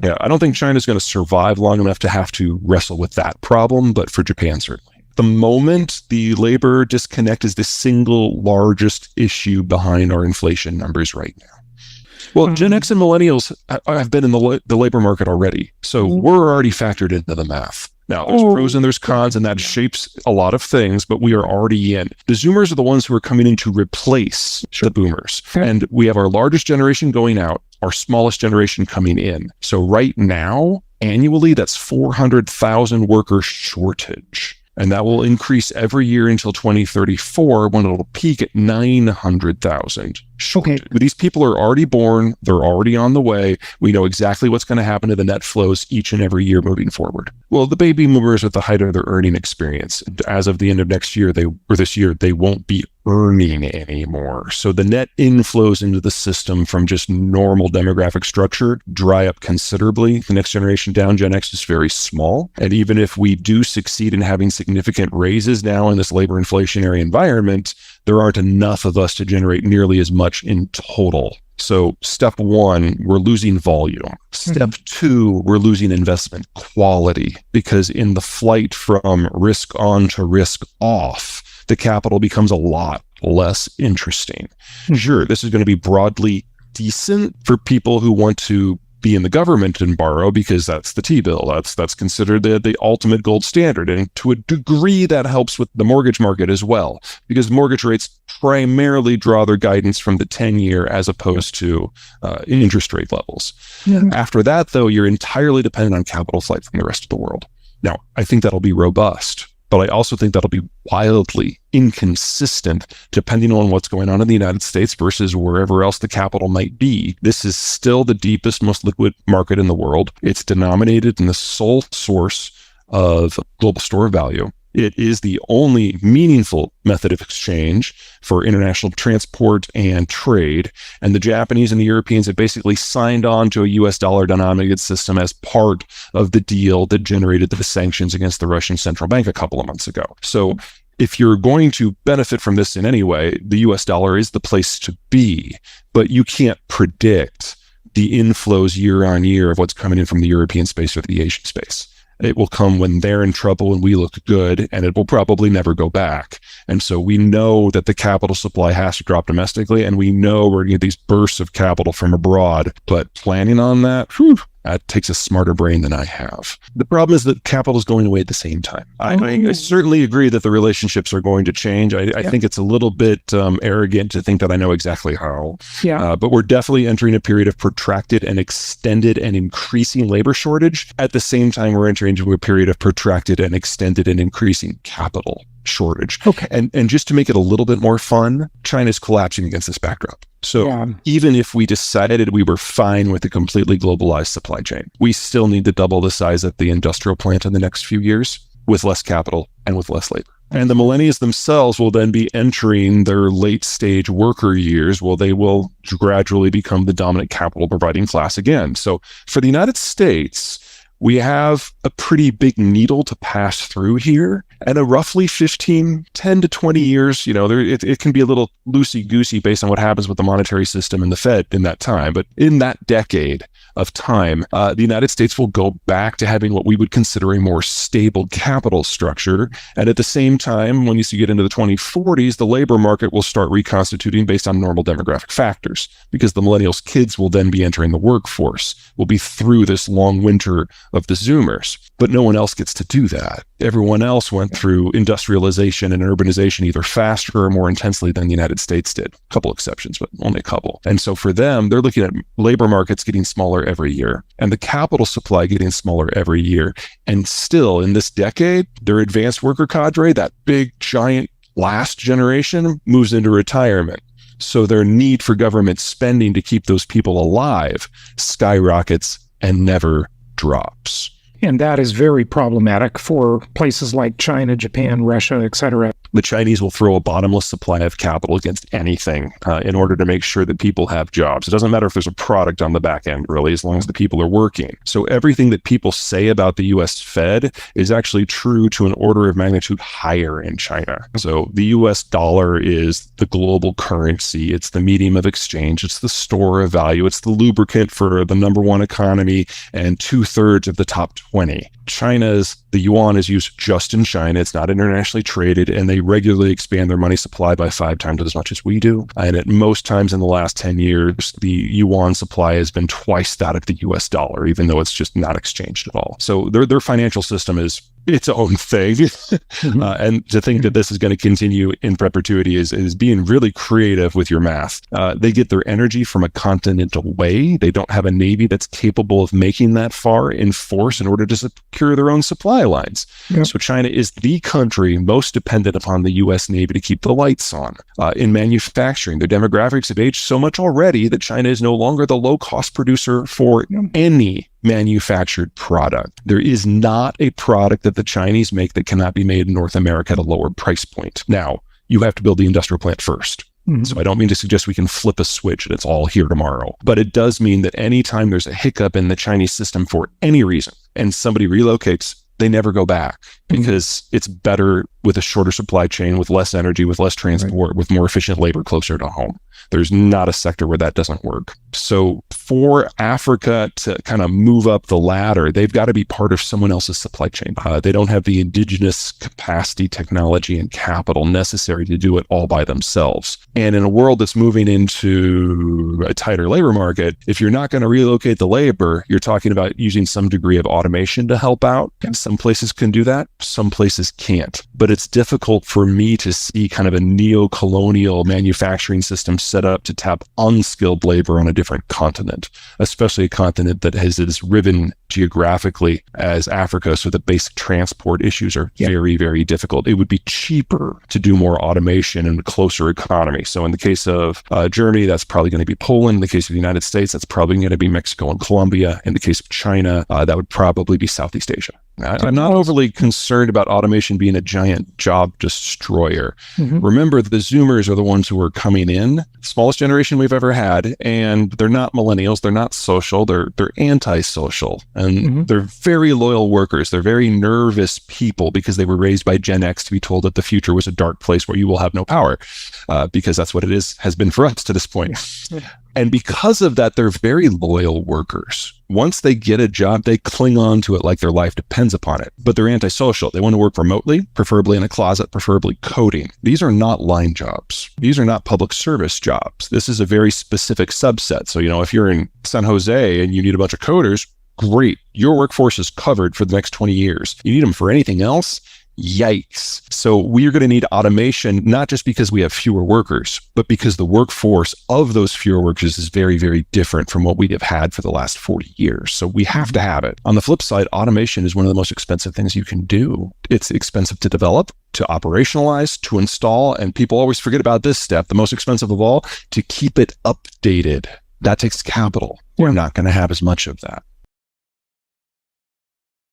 Yeah, I don't think China's going to survive long enough to have to wrestle with that problem, but for Japan, certainly. The moment, the labor disconnect is the single largest issue behind our inflation numbers right now. Well, Gen X and millennials have been in the labor market already, so we're already factored into the math. Now, there's pros and there's cons, and that shapes a lot of things, but we are already in. The Zoomers are the ones who are coming in to replace the Boomers. And we have our largest generation going out, our smallest generation coming in. So right now, annually, that's 400,000 worker shortage. And that will increase every year until 2034, when it'll peak at 900,000. Okay. These people are already born. They're already on the way. We know exactly what's going to happen to the net flows each and every year moving forward. Well, the baby boomers at the height of their earning experience, as of the end of next year, this year, they won't be earning anymore. So the net inflows into the system from just normal demographic structure dry up considerably. The next generation down, Gen X, is very small. And even if we do succeed in having significant raises now in this labor inflationary environment, there aren't enough of us to generate nearly as much in total. So step one, we're losing volume. Step two, we're losing investment quality, because in the flight from risk on to risk off, the capital becomes a lot less interesting. Sure, this is going to be broadly decent for people who want to be in the government and borrow, because that's the T-bill. That's considered the ultimate gold standard. And to a degree, that helps with the mortgage market as well, because mortgage rates primarily draw their guidance from the 10-year as opposed to interest rate levels. After that, though, you're entirely dependent on capital flight from the rest of the world. Now, I think that'll be robust, but I also think that'll be wildly inconsistent depending on what's going on in the United States versus wherever else the capital might be. This is still the deepest, most liquid market in the world. It's denominated in the sole source of global store of value. It is the only meaningful method of exchange for international transport and trade. And the Japanese and the Europeans have basically signed on to a US dollar denominated system as part of the deal that generated the sanctions against the Russian central bank a couple of months ago. So if you're going to benefit from this in any way, the US dollar is the place to be, but you can't predict the inflows year on year of what's coming in from the European space or the Asian space. It will come when they're in trouble and we look good, and it will probably never go back. And so we know that the capital supply has to drop domestically, and we know we're going to get these bursts of capital from abroad. But planning on that, that takes a smarter brain than I have. The problem is that capital is going away at the same time. I certainly agree that the relationships are going to change. I think it's a little bit arrogant to think that I know exactly how. But we're definitely entering a period of protracted and extended and increasing labor shortage. At the same time, we're entering into a period of protracted and extended and increasing capital shortage. And just to make it a little bit more fun, China's collapsing against this backdrop. So even if we decided we were fine with a completely globalized supply chain, we still need to double the size of the industrial plant in the next few years with less capital and with less labor. And the millennials themselves will then be entering their late stage worker years. Well, they will gradually become the dominant capital providing class again. So for the United States, we have a pretty big needle to pass through here, and a roughly 10 to 20 years, it can be a little loosey-goosey based on what happens with the monetary system and the Fed in that time. But in that decade of time, the United States will go back to having what we would consider a more stable capital structure. And at the same time, when you get into the 2040s, the labor market will start reconstituting based on normal demographic factors, because the millennials' kids will then be entering the workforce. We'll be through this long winter of the Zoomers, but no one else gets to do that. Everyone else went through industrialization and urbanization either faster or more intensely than the United States did. A couple exceptions, but only a couple. And so for them, they're looking at labor markets getting smaller every year and the capital supply getting smaller every year. And still in this decade, their advanced worker cadre, that big, giant last generation, moves into retirement. So their need for government spending to keep those people alive skyrockets and never drops. And that is very problematic for places like China, Japan, Russia, et cetera. The Chinese will throw a bottomless supply of capital against anything in order to make sure that people have jobs. It doesn't matter if there's a product on the back end, really, as long as the people are working. So everything that people say about the U.S. Fed is actually true to an order of magnitude higher in China. So the U.S. dollar is the global currency. It's the medium of exchange. It's the store of value. It's the lubricant for the number one economy and 2/3 of the top 20. The yuan is used just in China. It's not internationally traded, and they regularly expand their money supply by 5 times as much as we do. And at most times in the last 10 years, the yuan supply has been twice that of the US dollar, even though it's just not exchanged at all. So their financial system is its own thing. And to think that this is going to continue in perpetuity is being really creative with your math. They get their energy from a continent away. They don't have a navy that's capable of making that far in force in order to secure their own supply lines. Yep. So China is the country most dependent upon the U.S. Navy to keep the lights on. In manufacturing, their demographics have aged so much already that China is no longer the low-cost producer for any manufactured product. There is not a product that the Chinese make that cannot be made in North America at a lower price point. Now, you have to build the industrial plant first. So I don't mean to suggest we can flip a switch and it's all here tomorrow. But it does mean that anytime there's a hiccup in the Chinese system for any reason and somebody relocates, they never go back because it's better with a shorter supply chain, with less energy, with less transport, with more efficient labor closer to home. There's not a sector where that doesn't work. So for Africa to kind of move up the ladder, they've got to be part of someone else's supply chain. They don't have the indigenous capacity, technology, and capital necessary to do it all by themselves. And in a world that's moving into a tighter labor market, if you're not going to relocate the labor, you're talking about using some degree of automation to help out. Some places can do that. Some places can't. But it's difficult for me to see kind of a neo-colonial manufacturing system set up to tap unskilled labor on a different continent, especially a continent that has as riven geographically as Africa, so the basic transport issues are very, very difficult. It would be cheaper to do more automation and a closer economy. So in the case of Germany, that's probably going to be Poland. In the case of the United States, that's probably going to be Mexico and Colombia. In the case of China, that would probably be Southeast Asia. I'm not overly concerned about automation being a giant job destroyer. Remember, the Zoomers are the ones who are coming in, smallest generation we've ever had, and they're not millennials, they're not social, they're antisocial, and they're very loyal workers. They're very nervous people because they were raised by Gen X to be told that the future was a dark place where you will have no power, because that's what it has been for us to this point. And because of that, they're very loyal workers. Once they get a job, they cling on to it like their life depends upon it. But they're antisocial. They want to work remotely, preferably in a closet, preferably coding. These are not line jobs. These are not public service jobs. This is a very specific subset. So, if you're in San Jose and you need a bunch of coders, great. Your workforce is covered for the next 20 years. You need them for anything else? Yikes. So we're going to need automation, not just because we have fewer workers, but because the workforce of those fewer workers is very, very different from what we have had for the last 40 years. So we have to have it. On the flip side, automation is one of the most expensive things you can do. It's expensive to develop, to operationalize, to install, and people always forget about this step, the most expensive of all, to keep it updated. That takes capital. We're not going to have as much of that.